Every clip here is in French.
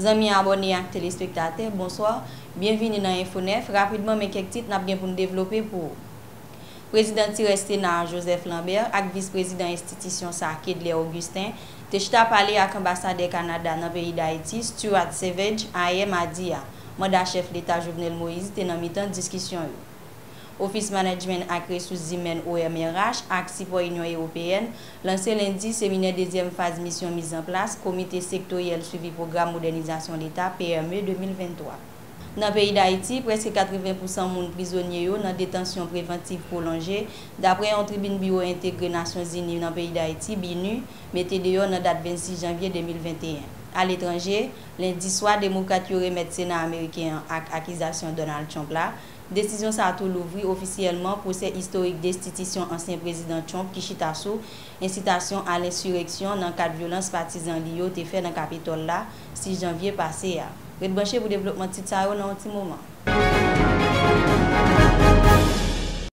Amis abonnés et téléspectateurs, bonsoir. Bienvenue dans Info 9. Rapidement, mais quelques titres n'a bien pour nous développer pour président Sénat Joseph Lambert et vice-président institution Kedler Augustin. Te parlé avec l'ambassadeur Canada dans le pays d'Haïti, Stuart Savage, AM a dit mandat chef l'État Jovenel Moïse te dans mi-temps discussion. Office Management et Ressources Humaines OMRH avec support Union Européenne lancé lundi séminaire deuxième phase mission mise en place comité sectoriel suivi programme modernisation l'État PME 2023. Dans le pays d'Haïti, presque 80% de prisonniers dans détention préventive prolongée d'après un tribune bureau intégré Nations Unies dans le pays d'Haïti BINU mettez dehors dans date 26 janvier 2021. À l'étranger, lundi soir démocrate remet Sénat américain avec accusation Donald Trump là. Décision ça a tout l'ouvrir officiellement procès historique destitution ancien président Trump qui chita sous incitation à l'insurrection dans cadre de violence partisan lié te fait dans Capitole là 6 janvier passé. Redbranché pour développement titre ça dans un petit moment.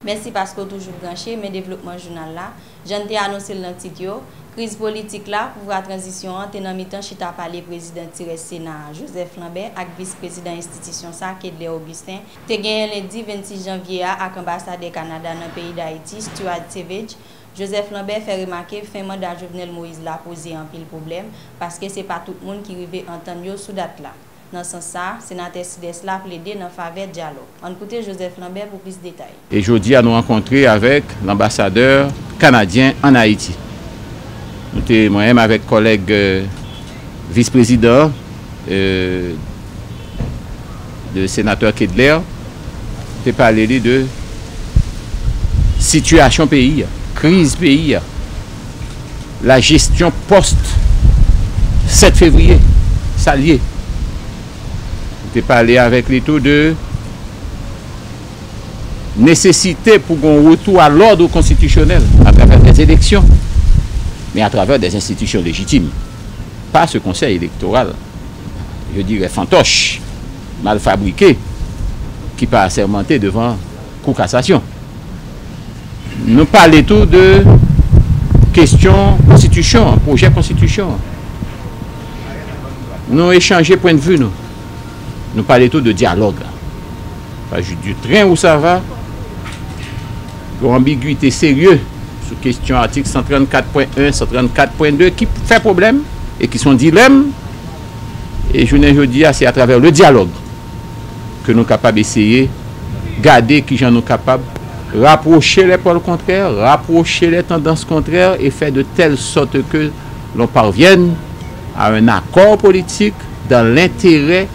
Merci parce que toujours branché mais développement journal là, j'en ai annoncé le titre crise politique là pour la transition entre dans mi-temps chita parler président Sénat Joseph Lambert et vice-président institution Kedler Augustin te gagné lundi 26 janvier avec ambassadeur Canada dans le pays d'Haïti Stuart Savage. Joseph Lambert fait remarquer fin mandat Jovenel Moïse l'a posé un pile problème parce que c'est pas tout le monde qui arrive entendre sous date là. Dans ce sens, sénateur Sides l'a plaidé dans faveur de dialogue. On écoute Joseph Lambert pour plus de détails. Et aujourd'hui, nous rencontré avec l'ambassadeur canadien en Haïti. Nous sommes moi-même avec collègue vice-président de sénateur Kedler. Nous avons parlé de situation pays, crise pays, la gestion post-7 février, ça lié. Nous avons parlé avec les taux de nécessité pour un retour à l'ordre constitutionnel à travers des élections, mais à travers des institutions légitimes. Pas ce conseil électoral, je dirais fantoche, mal fabriqué, qui pas assermenté devant Cour cassation. Nous parlons tout de questions constitution, projet constitution. Nous échangé point de vue, nous parlons tout de dialogue. Pas juste du train où ça va, ambiguïté sérieuse sur question article 134.1, 134.2 qui fait problème et qui sont dilemmes. Et je ne dis c'est à travers le dialogue que nous sommes capables d'essayer de garder qui nous capables rapprocher les pôles contraires, rapprocher les tendances contraires et faire de telle sorte que l'on parvienne à un accord politique dans l'intérêt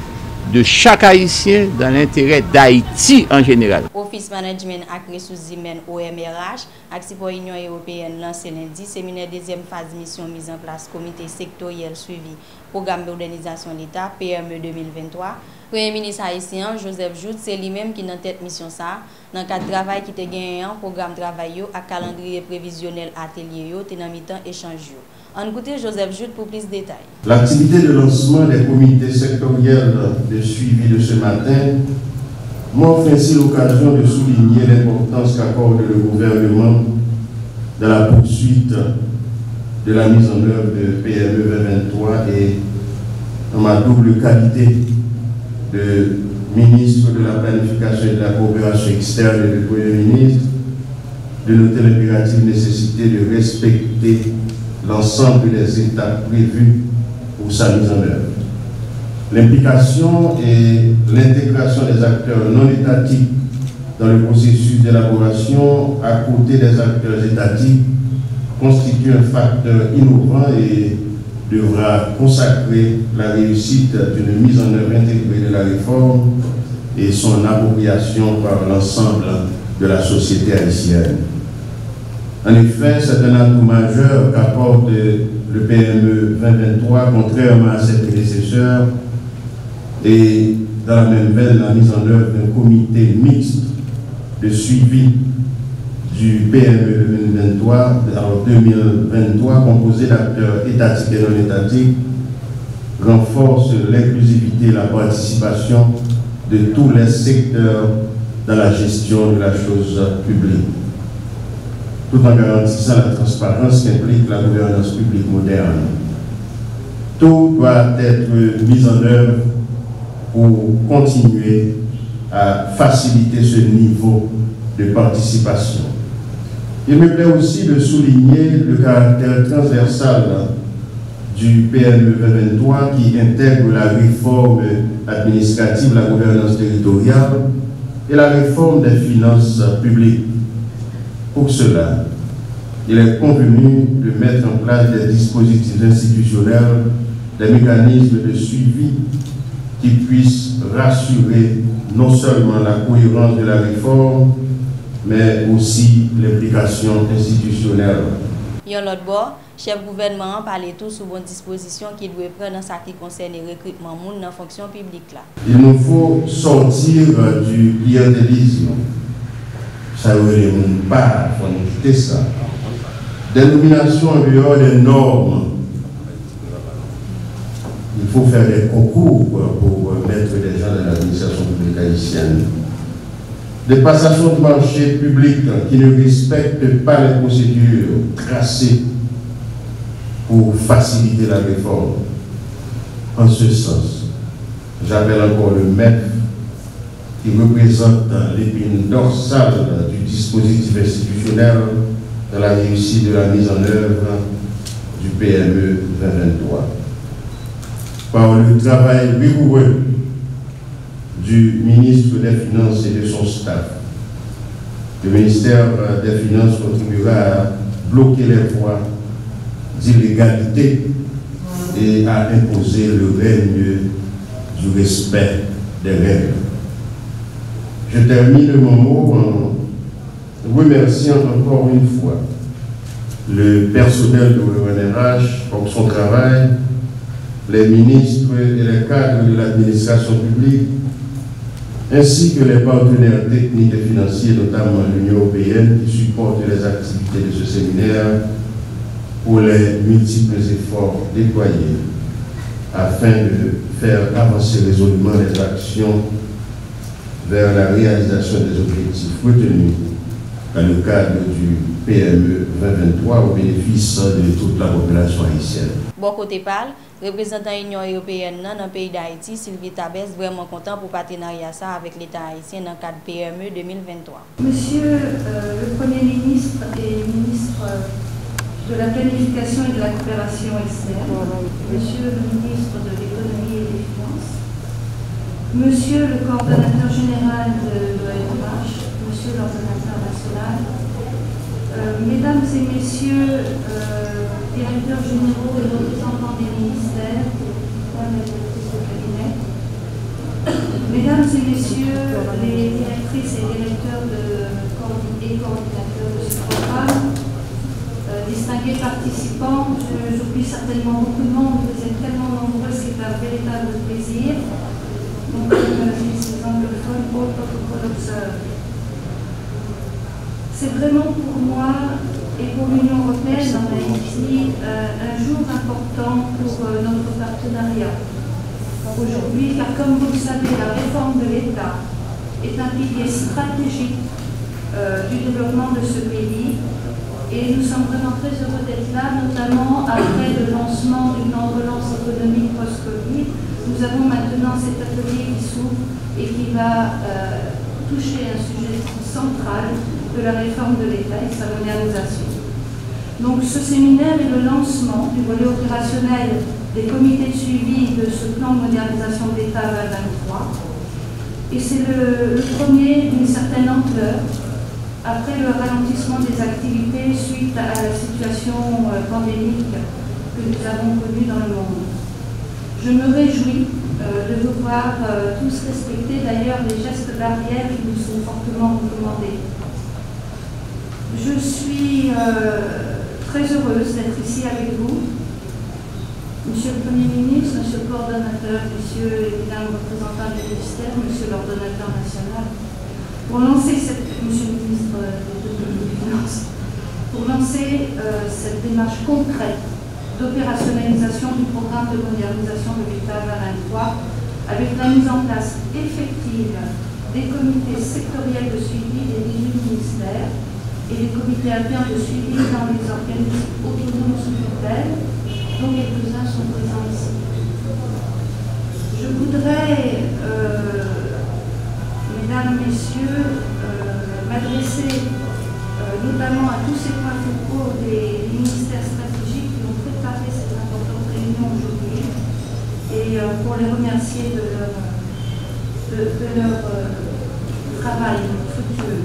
de chaque Haïtien, dans l'intérêt d'Haïti en général. Office Management et Ressources Humaines OMRH, avec pour l'Union Européenne lancé lundi, séminaire deuxième phase mission mise en place, comité sectoriel suivi, programme de modernisation de l'État, PME 2023. Premier ministre haïtien Joseph Jout, c'est lui-même qui est dans tête mission ça, dans le cadre de travail qui a gagné un programme de travail à calendrier prévisionnel atelier, dans mi-temps échange. On écoute Joseph Jout pour plus de détails. L'activité de lancement des comités sectoriels de suivi de ce matin m'offre ainsi l'occasion de souligner l'importance qu'accorde le gouvernement dans la poursuite de la mise en œuvre de PME 2023 et en ma double qualité de ministre de la Planification et de la Coopération externe et de Premier ministre, de noter l'impérative nécessité de respecter l'ensemble des étapes prévues pour sa mise en œuvre. L'implication et l'intégration des acteurs non étatiques dans le processus d'élaboration à côté des acteurs étatiques constitue un facteur innovant et devra consacrer la réussite d'une mise en œuvre intégrée de la réforme et son appropriation par l'ensemble de la société haïtienne. En effet, c'est un atout majeur qu'apporte le PME 2023, contrairement à ses prédécesseurs, et dans la même veine, la mise en œuvre d'un comité mixte de suivi du PME 2023 composé d'acteurs étatiques et non étatiques, renforce l'inclusivité et la participation de tous les secteurs dans la gestion de la chose publique, tout en garantissant la transparence qu'implique la gouvernance publique moderne. tout doit être mis en œuvre pour continuer à faciliter ce niveau de participation. Il me plaît aussi de souligner le caractère transversal du PME 2023 qui intègre la réforme administrative, la gouvernance territoriale et la réforme des finances publiques. Pour cela, il est convenu de mettre en place des dispositifs institutionnels, des mécanismes de suivi qui puissent rassurer non seulement la cohérence de la réforme, mais aussi l'implication institutionnelle. Yon l'autre bord, chef gouvernement parlait tout sous bonne disposition qui doit prendre dans ce qui concerne le recrutement dans la fonction publique. Là. Il nous faut sortir du clientélisme. Ça veut dire pas, il faut quitter ça. Des nominations en dehors des normes. Il faut faire des concours pour mettre des gens dans l'administration publique haïtienne. Des passations de marché public qui ne respectent pas les procédures tracées pour faciliter la réforme. En ce sens, j'appelle encore le MEF qui représente l'épine dorsale du dispositif institutionnel dans la réussite de la mise en œuvre du PME 2023. Par le travail rigoureux du ministre des Finances et de son staff, le ministère des Finances contribuera à bloquer les voies d'illégalité et à imposer le règne du respect des règles. Je termine mon mot en remerciant encore une fois le personnel de l'ONRH pour son travail, les ministres et les cadres de l'administration publique, ainsi que les partenaires techniques et financiers, notamment l'Union européenne, qui supportent les activités de ce séminaire pour les multiples efforts déployés afin de faire avancer résolument les actions vers la réalisation des objectifs retenus dans le cadre du PME 2023 au bénéfice de toute la population haïtienne. Bon côté parle, représentant de l'Union européenne dans le pays d'Haïti, Sylvie Tabès, vraiment content pour partenariat ça avec l'État haïtien dans le cadre PME 2023. Monsieur le Premier ministre et ministre de la Planification et de la Coopération externe, Monsieur le ministre de l'Économie et des Finances, Monsieur le coordonnateur général de l'ONRH, Monsieur l'ordonnateur national, Mesdames et Messieurs directeurs généraux et représentants des ministères, Mesdames et Messieurs les directrices et directeurs et coordinateurs de ce programme, distingués participants, j'oublie certainement beaucoup de monde, vous êtes tellement nombreux, c'est un véritable plaisir. Donc, les anglophones, all protocol observed. C'est vraiment pour moi et pour l'Union européenne en Haïti un jour important pour notre partenariat. Aujourd'hui, car comme vous le savez, la réforme de l'État est un pilier stratégique du développement de ce pays et nous sommes vraiment très heureux d'être là, notamment après le lancement du plan de relance économique post-Covid. Nous avons maintenant cet atelier qui s'ouvre et qui va toucher un sujet central de la réforme de l'État et sa modernisation. Donc ce séminaire est le lancement du volet opérationnel des comités de suivi de ce plan de modernisation de l'État 2023 et c'est le premier d'une certaine ampleur après le ralentissement des activités suite à la situation pandémique que nous avons connue dans le monde. Je me réjouis de vous voir tous respecter d'ailleurs les gestes barrières qui nous sont fortement recommandés. Je suis très heureuse d'être ici avec vous, Monsieur le Premier ministre, Monsieur le coordonnateur, Messieurs et Mesdames représentants du ministère, Monsieur l'ordonnateur national, pour lancer Monsieur le ministre des Finances, pour lancer cette démarche concrète d'opérationnalisation du programme de modernisation de l'État 2023 avec la mise en place effective des comités sectoriels de suivi des 18 ministères et des comités internes de suivi dans les organismes autonomes sous tutelle dont quelques-uns sont présents ici. Je voudrais, mesdames, messieurs, m'adresser notamment à tous ces points focaux des ministères stratégiques qui ont préparé cette importante réunion aujourd'hui et pour les remercier de leur travail fructueux.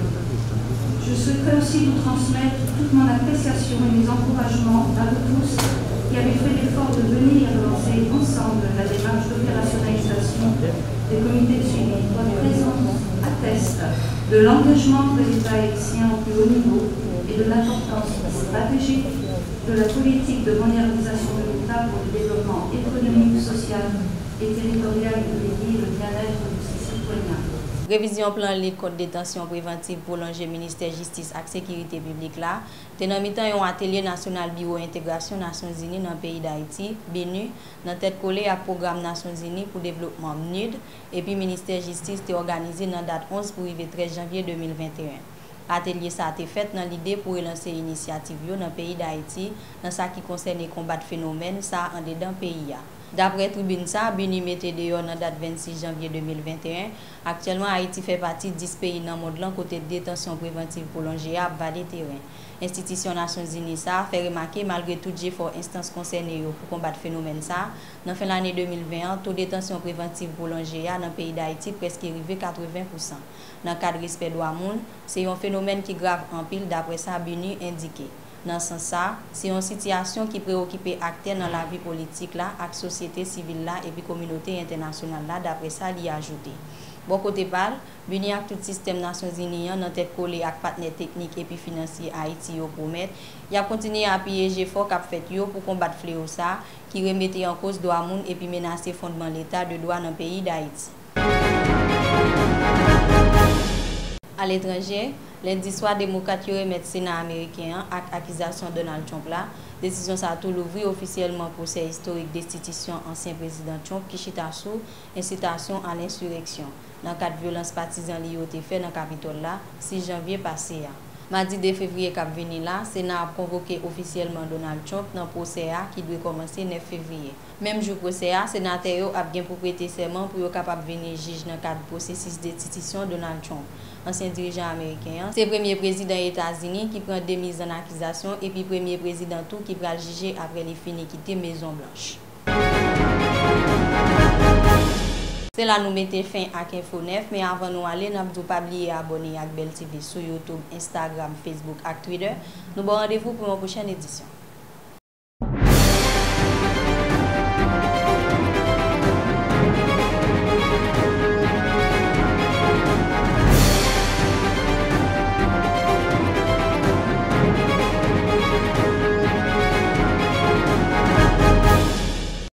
Je souhaiterais aussi vous transmettre toute mon appréciation et mes encouragements à vous tous qui avez fait l'effort de venir lancer ensemble la démarche d'opérationnalisation des comités de suivi. Votre présence atteste de l'engagement de l'État haïtien au plus haut niveau et de l'importance stratégique de la politique de modernisation de l'État pour le développement économique, social et territorial du pays et le bien-être de ses citoyens. Révision plan lit code détention préventive pour l'enjeu ministère justice et sécurité publique là, tenant mi-temps un atelier national bureau intégration Nations Unies dans le pays d'Haïti, BNU, dans tête collée à programme Nations Unies pour développement NUD et puis ministère justice était organisé dans date 11 pour arriver 13 janvier 2021. Atelier ça a été fait dans l'idée pour relancer l'initiative dans le pays d'Haïti dans ce qui concerne les combats de phénomènes ça en dedans pays. D'après Tribune ça, BNU mettait dehors dans date 26 janvier 2021. Actuellement, Haïti fait partie de 10 pays dans le monde côté de détention préventive prolongée à bas des terrains. Institution Nations Unies ça fait remarquer malgré tout effort instances concernées pour combattre le phénomène ça, dans fin l'année 2020, taux de détention préventive prolongée dans le pays d'Haïti presque arrivé 80%. Dans le cadre de respect droit monde, c'est un phénomène qui grave en pile d'après ça BNU indiqué. Dans ce sens, c'est une situation qui préoccupe les acteurs dans la vie politique, la société civile là, et puis communauté internationale là, d'après ça, il y a ajouté. Bon côté parle, BNU avec tout le système Nations Unies dans tête collé avec partenaires techniques et puis financiers Haïti pour mettre, il a continué à appuyer l'effort qu'a fait pour combattre fléau ça, qui remettait en cause droit monde et puis menacer fondement l'état de droit dans le pays d'Haïti. À l'étranger, lundi soir, démocrates remettent le Sénat américain avec l'accusation de Donald Trump là. Décision ça a tout l'ouvrir officiellement procès historique destitution ancien président Trump qui chita sous incitation à l'insurrection. Dans le cadre de violence partisane liée au fait dans le Capitole là, 6 janvier passé. Mardi 2 février cap venu là, Sénat a convoqué officiellement Donald Trump dans le procès qui doit commencer 9 février. Même jour procès, sénateur a bien pour prêter serment pour être capable de venir juge dans le cadre du processus de destitution Donald Trump. Ancien dirigeant américain, c'est le premier président des États-Unis qui prend des mises en accusation et puis premier président tout qui va juger après les fins quitter Maison Blanche. C'est là nous mettons fin à Info 9, mais avant nous aller, nous avons pas oublié abonner à Bell TV sur YouTube, Instagram, Facebook et Twitter. Nous avons rendez-vous pour une prochaine édition.